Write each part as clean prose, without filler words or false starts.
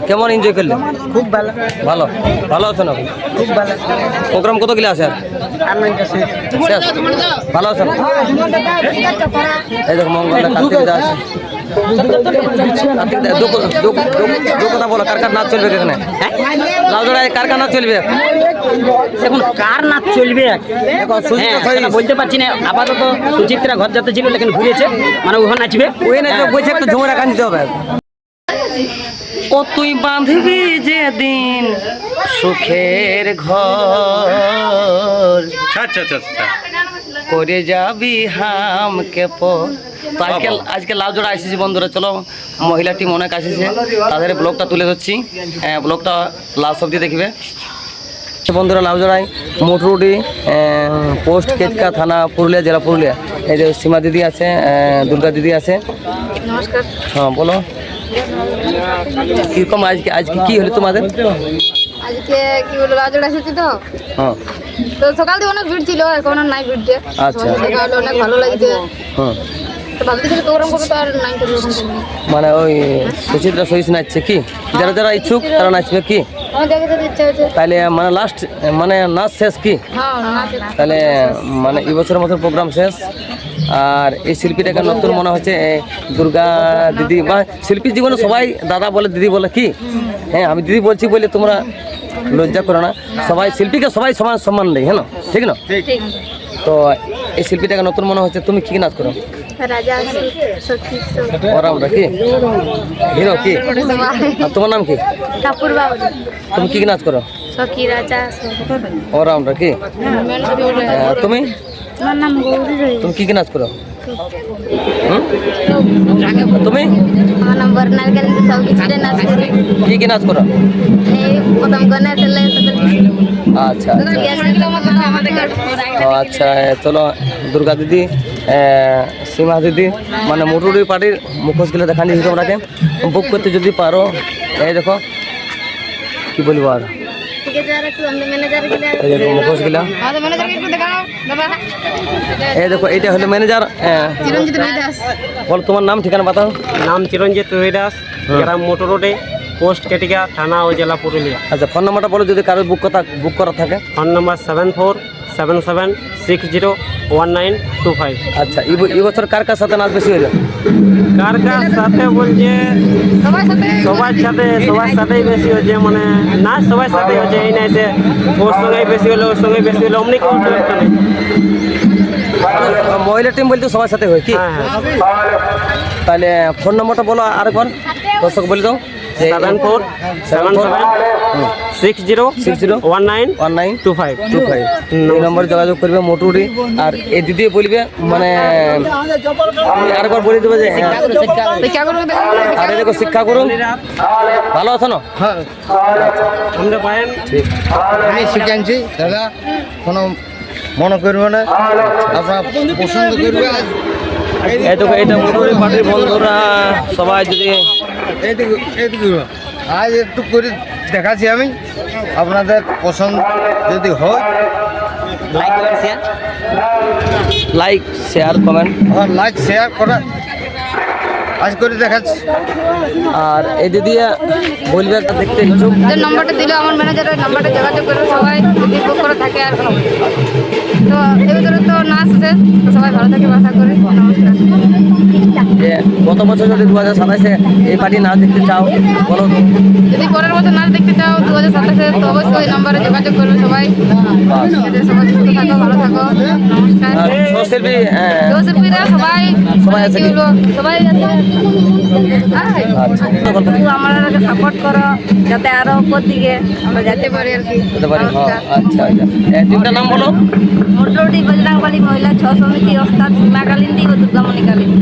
কেমন এনজয় করলে? খুব ভালো। ভালো ভালো আছেন আপনি? খুব ভালো। প্রোগ্রাম কত গেলে আছে? শেষ। ভালো আছেন? এই দেখো মঙ্গল কার্তিক দা আছে। কার্তিক দা দু কথা বলো, কার কার নাচ চলবে এখানে? লাউজোড়ায় কার কার নাচ চলবে? এখন কার নাচ চলবে বলতে পারছি না। আপাতত সুচিত্রা ঘর যাতে ছিল লেকিন ঘুরেছে, মানে ওখানে নাচবে। ওই নাচবে বলছে, একটু ঝুমুর রাখা নিতে হবে। ও তুই বাঁধবি যেদিন সুখের ঘর, করে যাবি হামকে পর। তো আজকে লাউজোড়া এসেছি বন্ধুরা, চলো মহিলা টিম অনেক এসেছে, তাদের ব্লগটা তুলে ধরছি। ব্লগটা লাস্ট অবধি দেখবে বন্ধুরা। লাউজোড়ায় মোটরুডি পোস্ট কেতকা থানা পুরুলিয়া, জেলা পুরুলিয়া। এই যে সীমা দিদি আছে, দুর্গা দিদি আছে। নমস্কার। হ্যাঁ বলো, কিরকম আজকে কি হলো তোমাদের? আজকে কি বলবো, লাউজোড়া এসেছি তো। হ্যাঁ, তো সকাল থেকে অনেক ভিড় ছিল, এখন আর নাই ভিড়। আচ্ছা। দেখা হলো, অনেক ভালো লাগছে। হুম, তো ভাবতেছি প্রোগ্রাম করবে, তো আর নাই করবো। মানে ওই সুচিত্রা সহিস নাচছে কি? যারা যারা ইচ্ছুক তারা নাচবে কি? আমার দেখে যেতে ইচ্ছা হয়েছে। তাহলে মানে লাস্ট মানে নাচ শেষ কি? হ্যাঁ, তাহলে মানে এই বছরের মতো প্রোগ্রাম শেষ। আর এই শিল্পীটাকে নতুন মনে হচ্ছে দুর্গা দিদি, বা শিল্পীর জীবনে সবাই দাদা বলে দিদি বলে কি? হ্যাঁ, আমি দিদি বলছি বলে তোমরা লজ্জা করো না। সবাই শিল্পীকে সবাই সমান সম্মান দেয়, হ্যাঁ না? ঠিক না? ঠিক। তো এই শিল্পীটাকে নতুন মনে হচ্ছে। তুমি কি নাচ করো? রাজা সখী ওরা কি হিরো কি? আর তোমার নাম কি? ঠাকুর বাবু। তুমি কি নাচ করো? সখী রাজা। ওরা কি? তুমি আমার নাম গৌরী রয়। তুমি কি নাচ করো? তুমি? আমার নাম বর্ণাল কালিন্দ। সব কিছু নাচ করি। কি নাচ করো? এই প্রথম গানে চলে আচ্ছা আচ্ছা, চলো দুর্গা দিদি, সীমা দিদি, মানে মোটরুডি পার্টির মুখোশগুলো দেখান দিয়েছি তোমরাকে। বুক করতে যদি পারো, এই দেখো কি বলবো আর, এই দেখো মুখোশগুলা। এই দেখো এইটা হলো ম্যানেজার। বলো তোমার নাম ঠিকানা বাতাও। নাম চিরঞ্জিত রবিদাস, গ্রাম মোটরোডে, পোস্ট কেটিকা, থানা ও জেলা পুরুলিয়া। আচ্ছা, ফোন নাম্বারটা বলো যদি কারোর বুক করা থাকে। ফোন নম্বর 7477601925। আচ্ছা, এই বছর কার কার সাথে নাচ বেশি হলো? কার কার সাথে বলছে সবার সাথেই বেশি হচ্ছে, মানে নাচ সবার সাথেই হচ্ছে। এই নাই যে ওর সঙ্গেই বেশি হলো, ওর সঙ্গেই বেশি হলো, অমনি কেউ একটা নেই। মহিলা টিম বলতে সবার সাথে হয় কি? হ্যাঁ হ্যাঁ। তাহলে ফোন নম্বরটা বলো আরেকবার, দর্শক বলে দাও। 7477601925। এই নম্বরে যোগাযোগ করবে মোটরুডি। আর এই দিদি বলবে, মানে আরেকবার বলে দেবে যে আরে দেখো শিক্ষা করুন। ভালো আছো না? হ্যাঁ, আমরা পায়েন ঠিক। আমি শিখাচ্ছি দাদা, কোনো মনে করবে না, আপনার পছন্দ করবে। এই দেখো এটা মোটরুডি পার্টির বন্ধুরা সবাই যদি এইটুকু আজ একটু করে দেখাচ্ছি আমি, আপনাদের পছন্দ যদি হয় like share comment, like share করা আজ করে দেখাচ্ছি। আর এই দিদি বলবে একটা দেখতে ইচ্ছুক। যে নম্বরটা দিল আমার ম্যানেজার, ওই নম্বরটা যোগাযোগ করবে সবাই, যদি বুক করে থাকে। আর তো এই ভিতরে তো নাচ শেষ, তো সবাই ভালো থাকে আশা করি। নমস্কার। যে গত বছর যদি 2027-এ এই পার্টি নাচ দেখতে চাও বলো তো। যদি পরের বছর নাচ দেখতে চাও 2027-এ, তো অবশ্যই এই নম্বরে যোগাযোগ করবে সবাই। এদের সবাই সুস্থ থাকো, ভালো থাকো। নমস্কার। আর শিল্পী শিল্পীরা সবাই আছে কি কি? বলবো, সবাই আছে। আচ্ছা, আমাদেরকে সাপোর্ট করো যাতে আরো উপর দিকে আমরা যেতে পারি আর কি। যেতে পারি। আচ্ছা আচ্ছা, তিনটা নাম বলো। মোটরডি বজরাংবালি মহিলা ছৌ সমিতি, ওস্তাদ সীমা কালিন্দী ও দুর্গামণি কালিন্দী।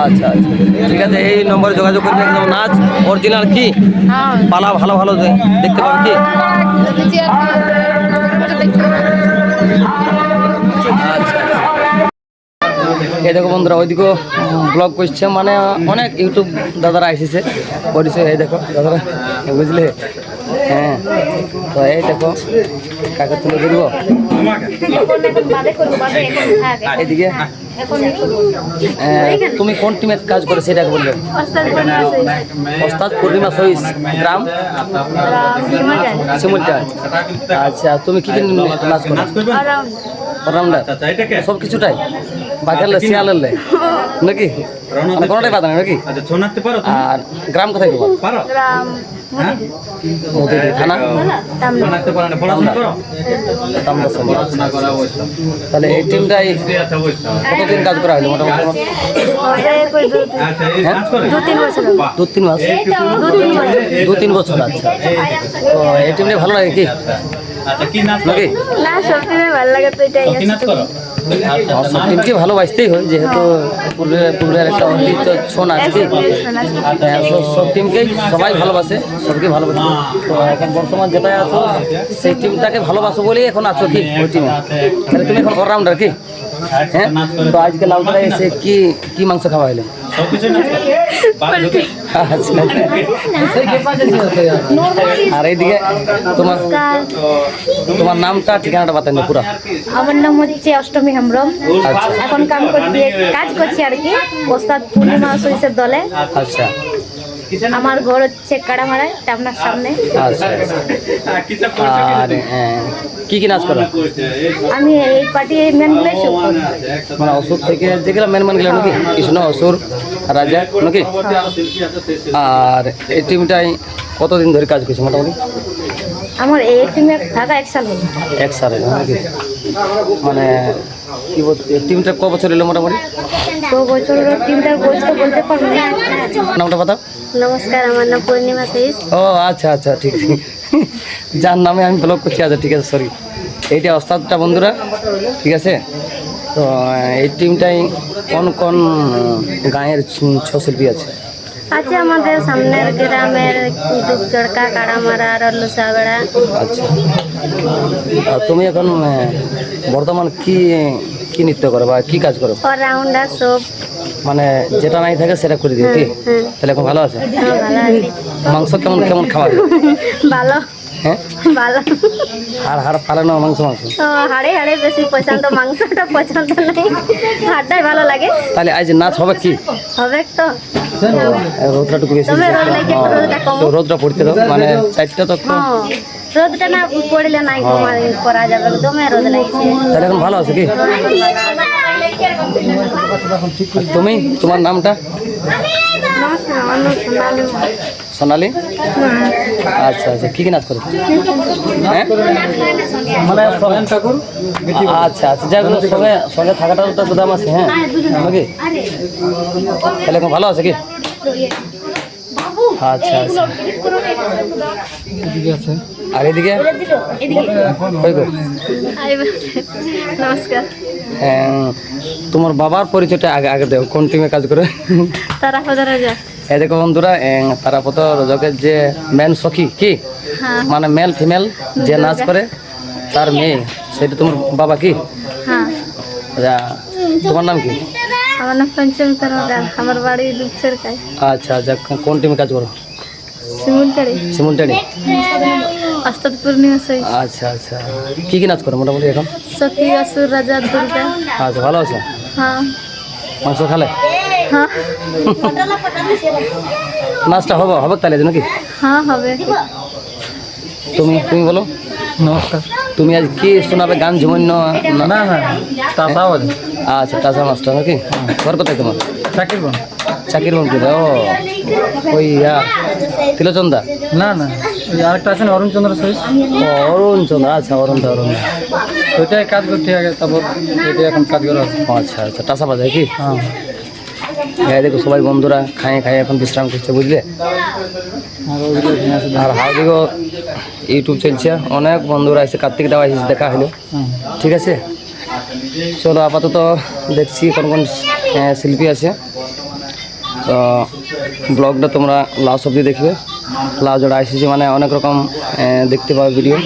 আচ্ছা আচ্ছা, ঠিক আছে। এই নম্বরে যোগাযোগ করবে। একদম নাচ অরিজিনাল কি হ্যাঁ, পালা ভালো ভালো দেখতে পাবে কি? দেখছি আর কি। দেখতে হবে। আচ্ছা, এই দেখো বন্ধুরা ওইদিকেও ব্লগ করছে, মানে অনেক ইউটিউব দাদারা এসেছে করেছে। এই দেখো দাদারা, বুঝলে? হ্যাঁ, তো এই দেখো কাকে তুলে ধরবো এইদিকে। তুমি কোন টিমে কাজ করে সেটা বলবে। ওস্তাদ পূর্ণিমা সহিস, গ্রাম শিমুলটা। আচ্ছা, তুমি কি কি নাচ করো? অলরাউন্ডার সব কিছুটাই, বাঘেরলে শিয়ালেরলে নাকি, মানে কোনোটাই বাধা নেই নাকি? আর গ্রাম কোথায় তোমার? মতিঝিল থানা, তামদা সন্ধ্যা। তাহলে এই টিমটাই কতদিন কাজ করা হলো মোটামুটি? হ্যাঁ, 2-3 মাস, 2-3 বছর। আচ্ছা, তো এই টিমটা ভালো লাগে কি নাকি? না, সব টিমে ভালো লাগে, তো এটাই সব টিমকে ভালোবাসতেই হয়, যেহেতু পুরুলিয়ার একটা ঐতিহ্য ছৌ নাচ কি, সব টিমকেই সবাই ভালোবাসে, সবকে ভালোবাসে। তো এখন বর্তমান যেটা আছো সেই টিমটাকে ভালোবাসো বলেই এখন আছো কি ওই টিমে। তাহলে তুমি এখন অলরাউন্ডার কি? হ্যাঁ, তো আজকে লাউডারে এসে কি কি মাংস খাওয়া হলো? আর এইদিকে তোমার নামটা ঠিকানাটা বাতান পুরা। আমার নাম হচ্ছে অষ্টমী হেমব্রম। আচ্ছা। এখন কাজ করছি আর কি ওস্তাদ পূর্ণিমা সহিসের দলে। আচ্ছা, আমার ঘর হচ্ছে কাড়ামারায়, আপনার সামনে। আচ্ছা। আর কি কি নাচ করো? আমি এই পার্টি মেনগুলো মানে অসুর থেকে যেগুলো মেন গেল নাকি, কৃষ্ণ, অসুর, রাজা নাকি? আর এই টিমটাই কতদিন ধরে কাজ করছে মোটামুটি? আমার এই টিমে থাকা 1 সাল হলো। 1 সাল নাকি? মানে কি বলছে, টিমটা ক বছর এলো মোটামুটি? তো বছর টিমটার বয়স তো বলতে পারবো না। নামটা কথা। নমস্কার, আমার নাম পূর্ণিমা সহিস। ও আচ্ছা আচ্ছা, ঠিক ঠিক, যার নামে আমি ব্লগ করছি। আচ্ছা ঠিক আছে, সরি। এইটা ওস্তাদটা বন্ধুরা, ঠিক আছে। তো এই টিমটাই কোন কোন গাঁয়ের ছৌ শিল্পী আছে? আছে আমাদের সামনের গ্রামের দুপচড়কা, কাড়ামারা, রল্লুসাবেড়া। আচ্ছা, আর তুমি এখন বর্তমান কি কি নৃত্য করো বা কি কাজ করো? অলরাউন্ডার সব। মানে যেটা নাই থাকে সেটা করে দিও কি? তাহলে এখন ভালো আছে? হ্যাঁ, ভালো আছি। মাংস কেমন কেমন খাওয়া? ভালো, হ্যাঁ, ভালো। হাড় পালানো মাংস মাংস? তো হাড়ে বেশি পছন্দ, মাংসটা পছন্দ নেই, হাড়টাই ভালো লাগে। তাহলে আজ নাচ হবে কি? হবে তো। রোদটাটুকু বেশি, তবে রোদ লাগে, রোদটা কম। তো রোদটা পড়তে দাও, মানে 4টা তো। হ্যাঁ, রোদটা না পড়লে নাই করা যাবে, দমে রোদ লাগছে। তাহলে এখন ভালো আছে কি? আর তুমি, তোমার নামটা? নমস্কার, আমার নাম সোনালী। সোনালি। আচ্ছা আচ্ছা, কি কি নাচ করে? হ্যাঁ, মানে ঠাকুর। আচ্ছা আচ্ছা, যাগুলো সঙ্গে সঙ্গে থাকাটাও তো দাম আছে। হ্যাঁ নাকি? তাহলে এখন ভালো আছে কি? আচ্ছা আচ্ছা, এদিকে আছে। আর এদিকে নমস্কার। তোমার বাবার পরিচয়টা আগে আগে দেও, কোন টিমে কাজ করে? তারাপদ রাজা। এই দেখো বন্ধুরা, তারাপদ রাজাকের যে মেন সখী কি, মানে মেল ফিমেল যে নাচ করে তার মেয়ে, সেটা তোমার বাবা কি? হ্যাঁ। আচ্ছা, তোমার নাম কি? আমার নাম পঞ্চমী কর্মকার, আমার বাড়ি দুপচড়কায়। আচ্ছা আচ্ছা, কোন টিমে কাজ করো? শিমুলটারি। শিমুলটারি। ওস্তাদ পূর্ণিমা সহিস। আচ্ছা আচ্ছা, কি কি নাচ করো মোটামুটি এখন? সখী, অসুর, রাজা, দুর্গা। আচ্ছা, ভালো আছে? হ্যাঁ মাংস খালে হ্যাঁ নাচটা হবে হবে তাহলে নাকি? হ্যাঁ হবে। তুমি তুমি বলো। নমস্কার। তুমি আজ কি শোনাবে, গান ঝুমন্য? না না, তাসা বলে। আচ্ছা, তাসা মাস্টার নাকি? ঘর কোথায় তোমার? চাকিরবন। চাকিরবন কি? ও ওই তিলোচন্দা? না না, ওই আরেকটা আছে না, অরুণচন্দ্র সহিস। ও অরুণচন্দ্র। আচ্ছা, অরুণদা অরুণদা, ওইটাই কাজ করতে আগে, তারপর এটাই এখন কাজ করা আছে। আচ্ছা আচ্ছা, টাসা বাজায় কি? হ্যাঁ। হ্যাঁ, দেখো সবাই বন্ধুরা খায়ে খায়ে এখন বিশ্রাম করছে, বুঝলে। আর হাউদিগো ইউটিউব চলছে, অনেক বন্ধুরা এসে কার্তিক দাওয়া এসে দেখা হলো, ঠিক আছে। চলো আপাতত দেখছি কোন কোন শিল্পী আছে। তো ব্লগটা তোমরা লাস্ট অবধি দেখবে। লাস্ট জোড়া এসেছি মানে অনেক রকম দেখতে পাবে ভিডিও,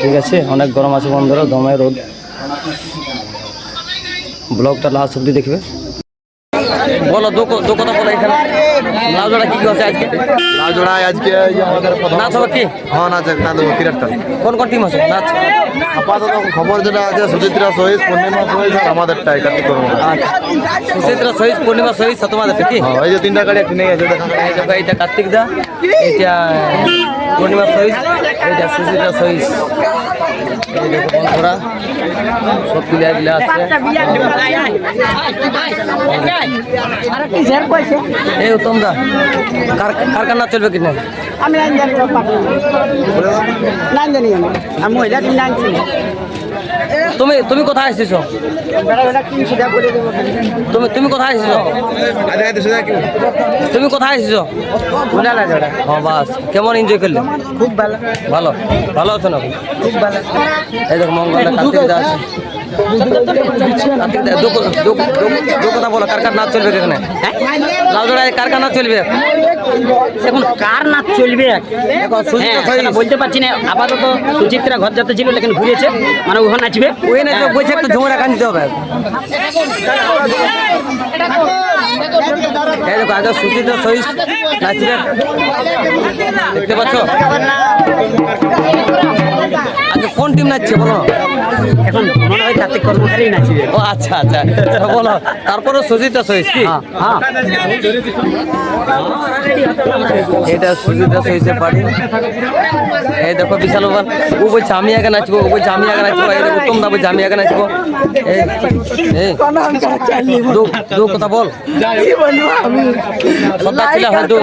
ঠিক আছে। অনেক গরম আছে বন্ধুরা, দমে রোদ। ব্লগটা লাস্ট অবধি দেখবে। বলো দু কথা বলো এখানে লাউ জোড়া কি কি আছে আজকে? লাউ জোড়ায় আজকে এই আমাদের নাচ হবে কি? হ্যাঁ নাচ না দেবো কিরাটটা কোন কোন টিম আছে নাচ? আপাতত খবর যেটা আছে সুচিত্রা সহিত পূর্ণিমা সহিত আর আমাদেরটাই কার্তিক কর্ম সুচিত্রা সহিত পূর্ণিমা সহিত তোমাদের কি? হ্যাঁ এই যে তিনটা গাড়ি একটু নিয়ে গেছে দেখা এই দেখো, এইটা কার্তিক দা, এইটা পূর্ণিমা সহিত, এইটা সুচিত্রা সহিত। এই দেখো বন্ধুরা সব প্লেয়ার গুলো আছে। এই উত্তম দা কার কার নাচ চলবে কিনা? আমি লাইন জানি আমি মহিলা টিম জানছি তুমি কোথায় এসেছো? তুমি কোথায় এসেছো? তুমি কোথায় এসেছো? হ্যাঁ বাস কেমন এনজয় করলে? খুব ভালো ভালো ভালো আছো না? খুব ভালো এই দেখো মঙ্গল কার্তিক দা আছে। কার্তিক দা দু কথা বলো, কার কার নাচ চলবে এখানে? লাউ জোড়ায় কার কার নাচ চলবে? এখন কার নাচ চলবে হ্যাঁ, সেটা বলতে পারছি না। আপাতত সুচিত্রা ঘর যাতে ছিল লেকিন ঘুরেছে, মানে ওখানে নাচবে। ওই না তো বলছে একটু ঝুমুরা গান দিতে হবে। এই দেখো আগে সুচিত্রা সহিত নাচবে, দেখতে পাচ্ছ? আগে কোন টিম নাচছে বলো? এখন মনে হয় কার্তিক কর্মচারী নাচবে। ও আচ্ছা আচ্ছা তো বলো, তারপরে সুচিত্রা সহিত কি? হ্যাঁ এটা সুচিত্রা সহিতের পার্টি। এই দেখো বিশাল ওভার, ও বলছে আমি আগে নাচবো, ও বলছে আমি আগে নাচবো। এই দেখো উত্তম দা বলছে আমি আগে নাচবো। এই দু কথা বল। সন্ধ্যা ছিল হয়তো